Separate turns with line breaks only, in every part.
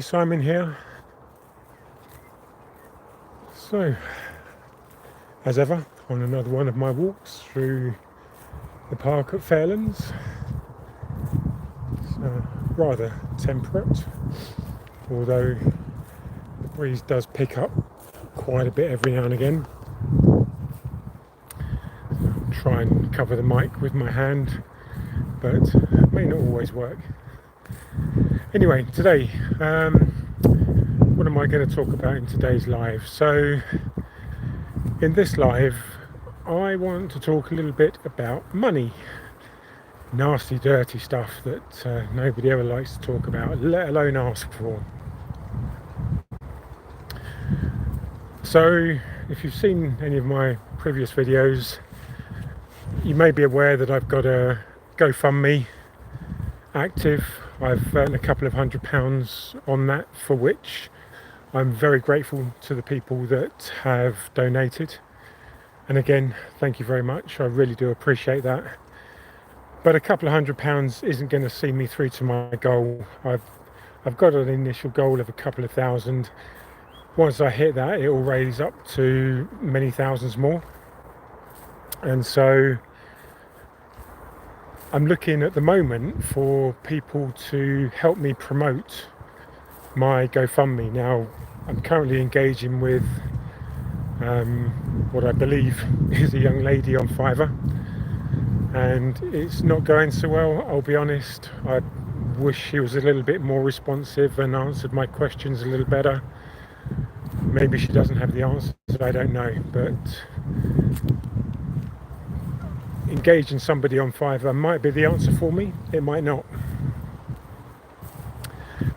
Simon here. So, as ever, on another one of my walks through the park at Fairlands. It's rather temperate, although the breeze does pick up quite a bit every now and again. I'll try and cover the mic with my hand, but it may not always work. Anyway, today, what am I going to talk about in today's live? So, in this live, I want to talk a little bit about money. Nasty, dirty stuff that nobody ever likes to talk about, let alone ask for. So, if you've seen any of my previous videos, you may be aware that I've got a GoFundMe active. I've earned a couple of £100 on that, for which I'm very grateful to the people that have donated. And again, thank you very much. I really do appreciate that. But a couple of £100 isn't going to see me through to my goal. I've got an initial goal of a couple of thousand. Once I hit that, it will raise up to many thousands more. And so I'm looking at the moment for people to help me promote my GoFundMe. Now, I'm currently engaging with what I believe is a young lady on Fiverr, and it's not going so well, I'll be honest. I wish she was a little bit more responsive and answered my questions a little better. Maybe she doesn't have the answers, I don't know, but engaging somebody on Fiverr might be the answer for me, it might not.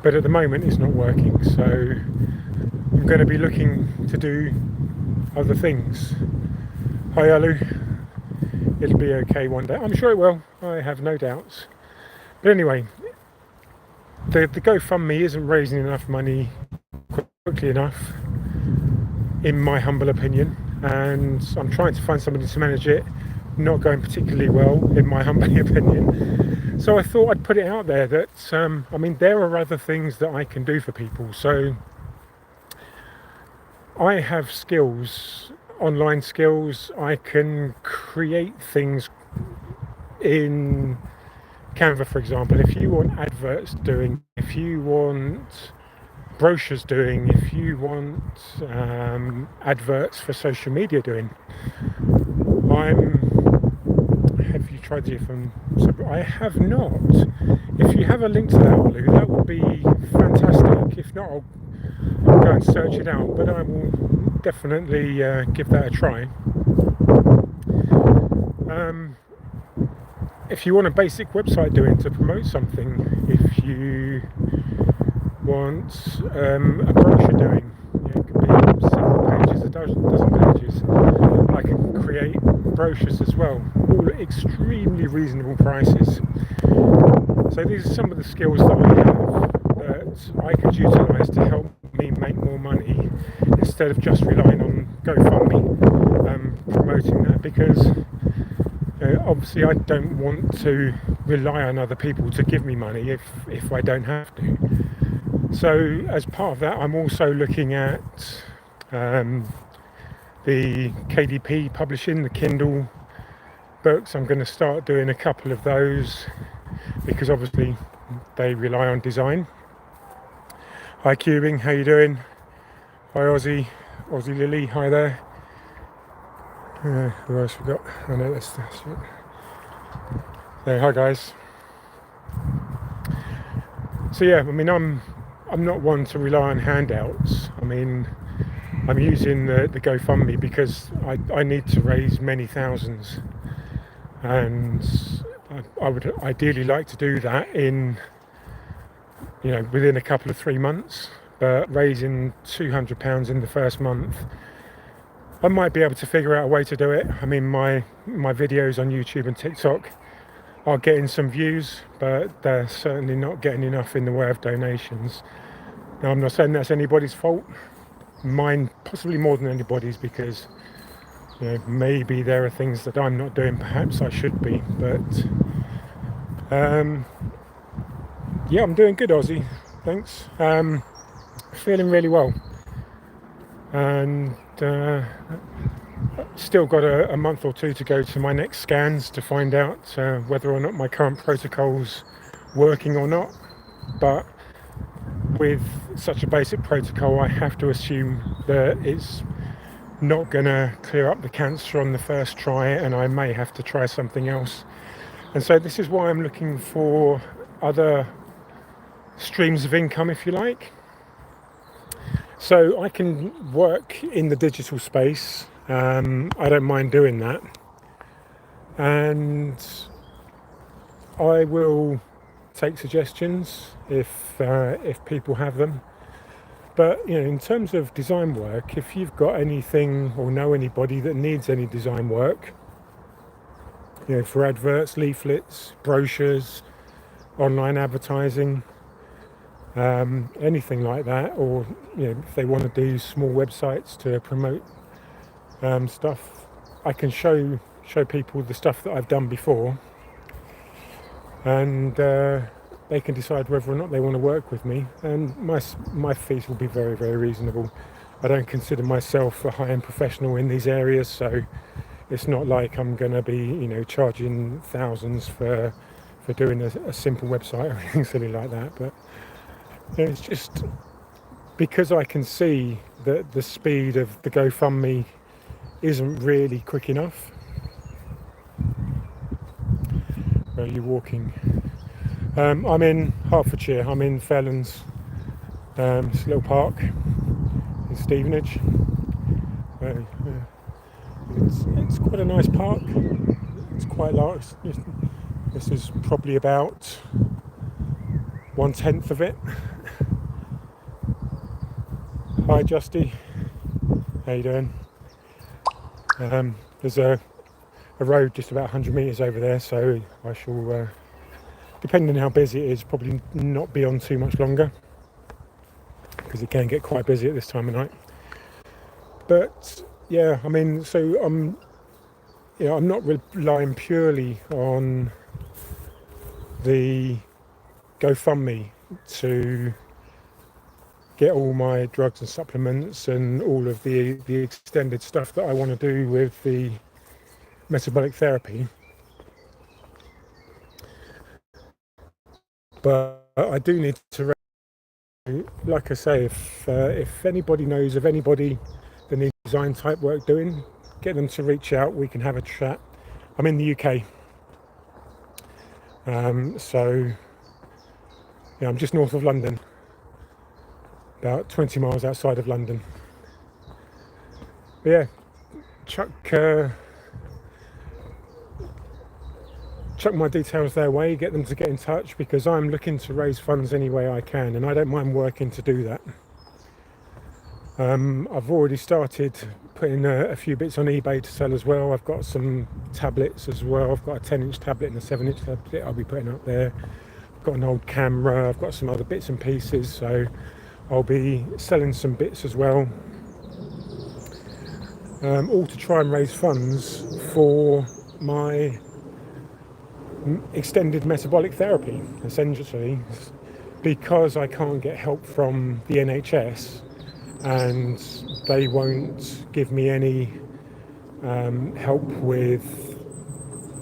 But at the moment it's not working, so I'm going to be looking to do other things. Hi Alu, it'll be okay one day, I'm sure it will, I have no doubts. But anyway, the GoFundMe isn't raising enough money quickly enough, in my humble opinion, and I'm trying to find somebody to manage it. Not going particularly well, in my humble opinion. So I thought I'd put it out there that I mean, there are other things that I can do for people. So I have skills, online skills. I can create things in Canva, for example. If you want adverts doing, if you want brochures doing, if you want adverts for social media doing, have you tried the from? I have not. If you have a link to that, Olu, that would be fantastic. If not, I'll go and search it out, but I will definitely give that a try. If you want a basic website doing to promote something, if you want a brochure doing, it could be several pages, a dozen pages. I can create brochures as well, all at extremely reasonable prices. So these are some of the skills that I have that I could utilise to help me make more money, instead of just relying on GoFundMe, promoting that, because obviously I don't want to rely on other people to give me money if I don't have to. So as part of that, I'm also looking at the KDP publishing, the Kindle books. I'm going to start doing a couple of those, because obviously they rely on design. Hi Cubing, how you doing? Hi Aussie Lily, hi there. Who else we got? I know that's it. There, hi guys. So yeah, I mean, I'm not one to rely on handouts. I mean, I'm using the GoFundMe because I need to raise many thousands, and I would ideally like to do that in, within a couple of 3 months. But raising £200 in the first month, I might be able to figure out a way to do it. I mean, my videos on YouTube and TikTok are getting some views, but they're certainly not getting enough in the way of donations. Now, I'm not saying that's anybody's fault. Mine possibly more than anybody's, because maybe there are things that I'm not doing, perhaps I should be, but yeah, I'm doing good, Aussie, thanks. feeling really well, and still got a month or two to go to my next scans to find out whether or not my current protocol's working or not. But with such a basic protocol, I have to assume that it's not going to clear up the cancer on the first try, and I may have to try something else. And so this is why I'm looking for other streams of income, if you like. So I can work in the digital space. I don't mind doing that, and I will take suggestions if people have them. But in terms of design work, if you've got anything or know anybody that needs any design work, for adverts, leaflets, brochures, online advertising, anything like that, or if they want to do small websites to promote stuff, I can show people the stuff that I've done before, and they can decide whether or not they want to work with me, and my fees will be very, very reasonable. I don't consider myself a high-end professional in these areas, so it's not like I'm going to be charging thousands for doing a simple website or anything silly like that. But it's just because I can see that the speed of the GoFundMe isn't really quick enough. Where are you walking? I'm in Hertfordshire. I'm in Felons. It's a little park in Stevenage. It's quite a nice park. It's quite large. This is probably about 1/10 of it. Hi, Justy. How you doing? There's a road just about 100 metres over there, so I shall, depending on how busy it is, probably not be on too much longer, because it can get quite busy at this time of night. But yeah, I mean, so I'm not relying purely on the GoFundMe to get all my drugs and supplements and all of the extended stuff that I want to do with the metabolic therapy. But I do need to, like I say, if anybody knows of anybody that needs design type work doing, get them to reach out. We can have a chat. I'm in the UK, so yeah, I'm just north of London, about 20 miles outside of London. But yeah, chuck my details their way, get them to get in touch, because I'm looking to raise funds any way I can, and I don't mind working to do that. I've already started putting a few bits on eBay to sell as well. I've got some tablets as well. I've got a 10-inch tablet and a 7-inch tablet I'll be putting up there. I've got an old camera. I've got some other bits and pieces, so I'll be selling some bits as well. All to try and raise funds for my extended metabolic therapy, essentially, because I can't get help from the NHS, and they won't give me any help with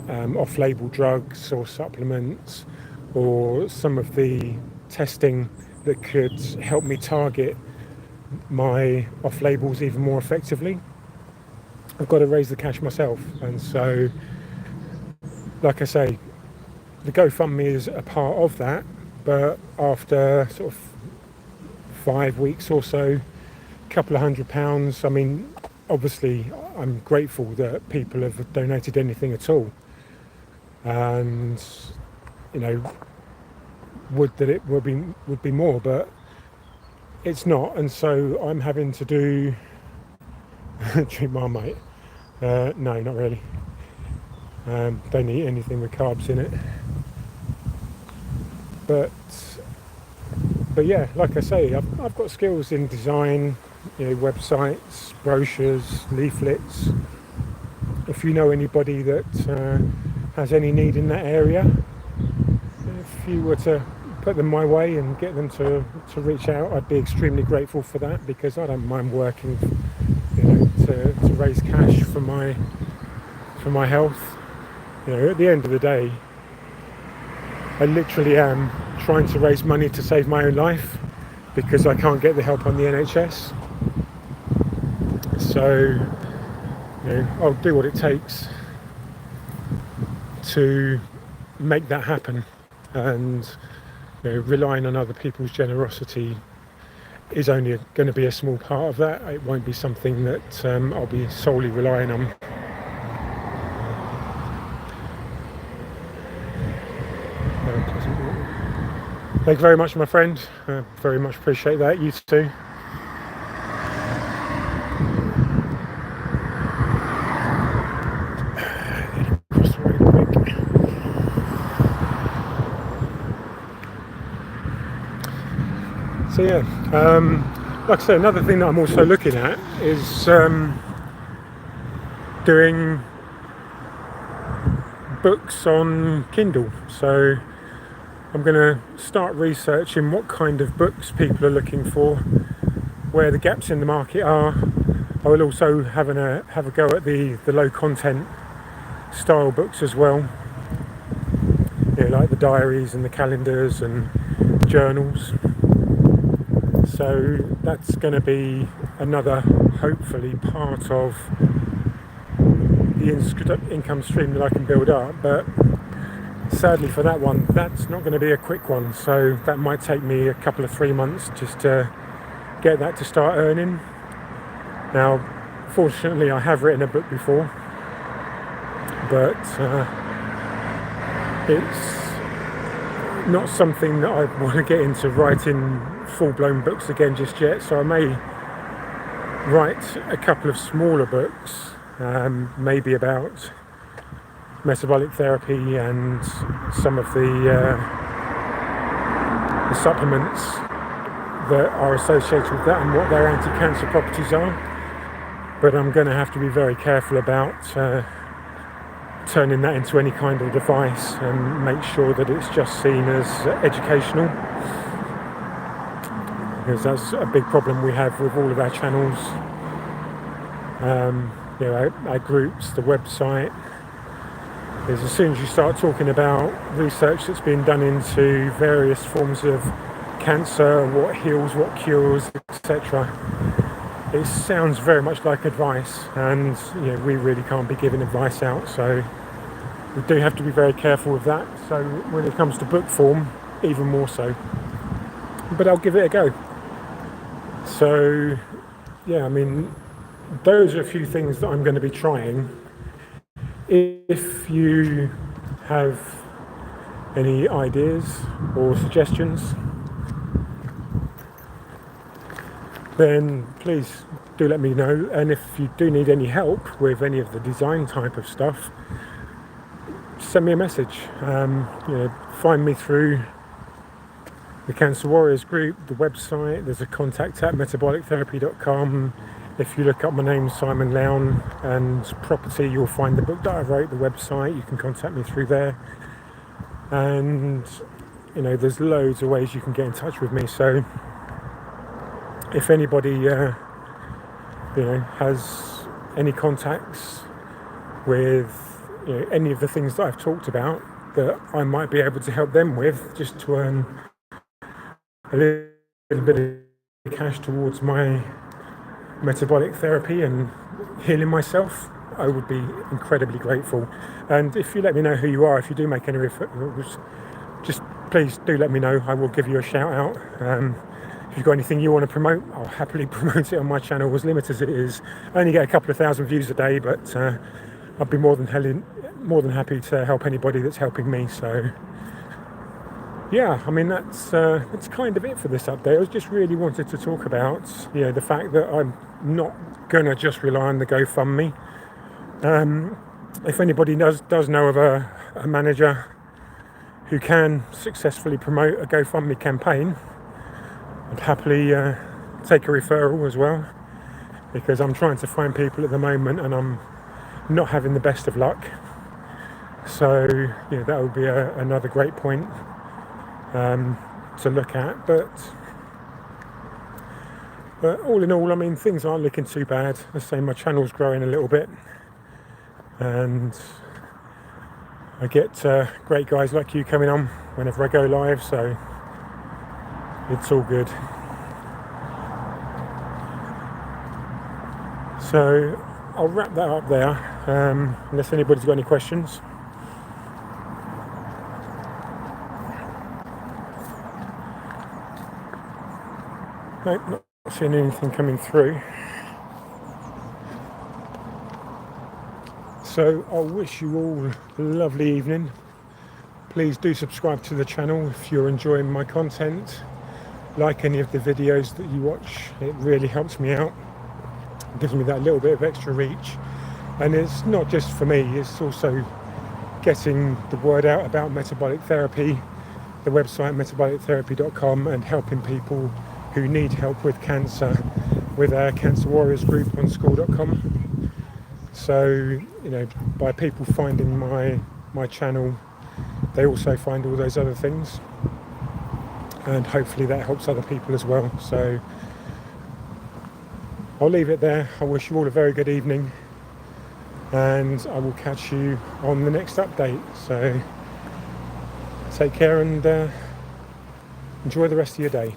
off-label drugs or supplements or some of the testing that could help me target my off-labels even more effectively. I've got to raise the cash myself, and so, like I say, the GoFundMe is a part of that, but after sort of 5 weeks or so, a couple of £100, I mean, obviously I'm grateful that people have donated anything at all, and would that it would be more, but it's not, and so I'm having to do treat Marmite. No, not really. Don't eat anything with carbs in it. But yeah, like I say, I've got skills in design, websites, brochures, leaflets. If you know anybody that has any need in that area, if you were to put them my way and get them to reach out, I'd be extremely grateful for that, because I don't mind working, to raise cash for my health. At the end of the day, I literally am trying to raise money to save my own life because I can't get the help on the NHS. So, I'll do what it takes to make that happen, and relying on other people's generosity is only going to be a small part of that. It won't be something that I'll be solely relying on. Thank you very much, my friend. Very much appreciate that. You too. So like I say, another thing that I'm also looking at is doing books on Kindle. So I'm going to start researching what kind of books people are looking for, where the gaps in the market are. I will also have a go at the low content style books as well, like the diaries and the calendars and journals. So that's going to be another, hopefully, part of the income stream that I can build up. But sadly for that one, that's not going to be a quick one. So that might take me a couple of 3 months just to get that to start earning. Now, fortunately, I have written a book before, but it's not something that I want to get into writing full-blown books again just yet. So I may write a couple of smaller books, maybe about metabolic therapy and some of the supplements that are associated with that and what their anti-cancer properties are. But I'm going to have to be very careful about turning that into any kind of device, and make sure that it's just seen as educational, because that's a big problem we have with all of our channels. Our groups, the website, is as soon as you start talking about research that's been done into various forms of cancer, what heals, what cures, etc., it sounds very much like advice, and we really can't be giving advice out, so we do have to be very careful with that. So when it comes to book form, even more so. But I'll give it a go. So those are a few things that I'm going to be trying. If you have any ideas or suggestions, then please do let me know. And if you do need any help with any of the design type of stuff, send me a message. Find me through the Cancer Warriors group, the website. There's a contact at metabolictherapy.com. If you look up my name, Simon Lown, and property, you'll find the book that I wrote, the website. You can contact me through there. And there's loads of ways you can get in touch with me. So if anybody has any contacts with any of the things that I've talked about that I might be able to help them with, just to earn a little bit of cash towards my metabolic therapy and healing myself, I would be incredibly grateful. And if you let me know who you are, if you do make any referrals, just please do let me know. I will give you a shout out. If you've got anything you want to promote, I'll happily promote it on my channel, as limited as it is. I only get a couple of thousand views a day, but I'd be more than happy to help anybody that's helping me. So that's kind of it for this update. I just really wanted to talk about the fact that I'm not gonna just rely on the GoFundMe. If anybody does know of a manager who can successfully promote a GoFundMe campaign, I'd happily take a referral as well, because I'm trying to find people at the moment and I'm not having the best of luck. So that would be another great point. to look at, but all in all, I mean, things aren't looking too bad. I say my channel's growing a little bit, and I get great guys like you coming on whenever I go live, so it's all good. So I'll wrap that up there, unless anybody's got any questions. Nope, not seeing anything coming through. So I'll wish you all a lovely evening. Please do subscribe to the channel if you're enjoying my content. Like any of the videos that you watch, it really helps me out. It gives me that little bit of extra reach. And it's not just for me, it's also getting the word out about metabolic therapy, the website metabolictherapy.com, and helping people who need help with cancer with our Cancer Warriors group on school.com. So, you know, by people finding my channel, they also find all those other things, and hopefully that helps other people as well. So I'll leave it there. I wish you all a very good evening, and I will catch you on the next update. So take care and enjoy the rest of your day.